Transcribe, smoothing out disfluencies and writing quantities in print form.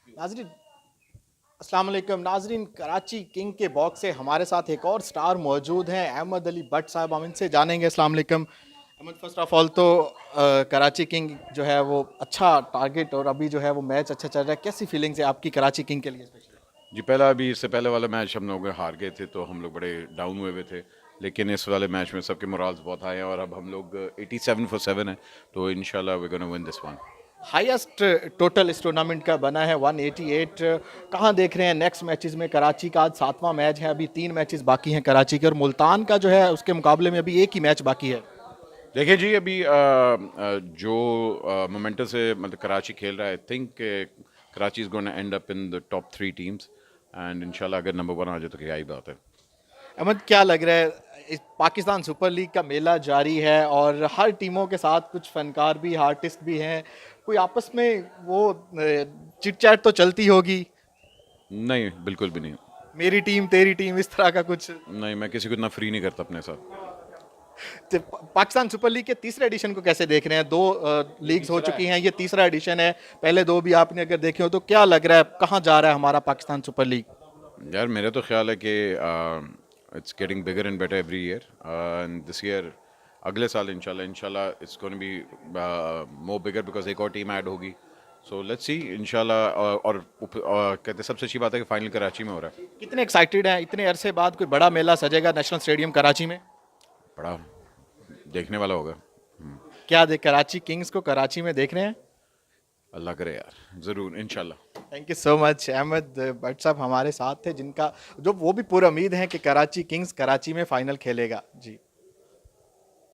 नाजरीन अस्सलाम वालेकुम नाजरीन, कराची किंग के बॉक्स से हमारे साथ एक और स्टार मौजूद हैं, अहमद अली भट्ट साहब। हम इनसे जानेंगे। अस्सलाम वालेकुम अहमद। फर्स्ट ऑफ ऑल तो कराची किंग जो है वो अच्छा टारगेट और अभी जो है वो मैच अच्छा चल रहा है, कैसी फीलिंग्स है आपकी कराची किंग के लिए स्पेशली? जी पहला अभी इससे पहले वाला मैच हम लोग हार गए थे तो हम लोग बड़े डाउन हुए थे। लेकिन इस वाले मैच में सबके मोराल्स बहुत हाई हैं और अब हम लोग 87 फॉर 7 है। तो इंशाल्लाह we gonna win this one. Highest total इस टूर्नामेंट का बना है 188। कहाँ देख रहे हैं नेक्स्ट मैचेस में? कराची का आज 7वां मैच है, अभी 3 मैचेस बाकी हैं कराची के, और मुल्तान का जो है उसके मुकाबले में अभी एक ही मैच बाकी है। देखिए जी अभी जो मोमेंटम से मतलब कराची खेल रहा है, I think Karachi is gonna and up in the top 3 teams and इंशाल्लाह अगर नंबर 1 आ जाए तो क्या ही बात है। अहमद, क्या लग रहा है? इस पाकिस्तान सुपर लीग का मेला जारी है और हर टीमों के साथ कुछ फनकार भी, आर्टिस्ट भी हैं, कोई आपस में वो चिट चैट तो चलती होगी, नहीं बिल्कुल भी नहीं। मेरी टीम तेरी टीम इस तरह का कुछ? नहीं, मैं किसी को इतना फ्री नहीं करता अपने साथ। तो पाकिस्तान सुपर लीग के तीसरे एडिशन को कैसे देख रहे हैं? दो लीग्स हो चुकी हैं, ये तीसरा एडिशन है, पहले दो भी आपने अगर देखे हो तो क्या लग रहा है कहाँ जा रहा है हमारा पाकिस्तान सुपर लीग? यार मेरा तो ख्याल है कि it's getting bigger and better every year and this year अगले साल इंशाल्लाह इंशाल्लाह it's gonna be more bigger because एक और टीम ऐड होगी। सो लेट्स सी इंशाल्लाह। कहते हैं सबसे अच्छी बात है कि फाइनल कराची में हो रहा है। कितने एक्साइटेड हैं? इतने अरसे बाद कोई बड़ा मेला सजेगा नेशनल स्टेडियम कराची में? बड़ा देखने वाला होगा। क्या देख कराची किंग्स को कराची में देख रहे हैं? अल्लाह करे यार, ज़रूर इंशाल्लाह। Thank you so much. Ahmad Bhatt साहब हमारे साथ थे, जिनका जो वो भी पूरी उम्मीद है कि कराची किंग्स कराची में फाइनल खेलेगा। जी।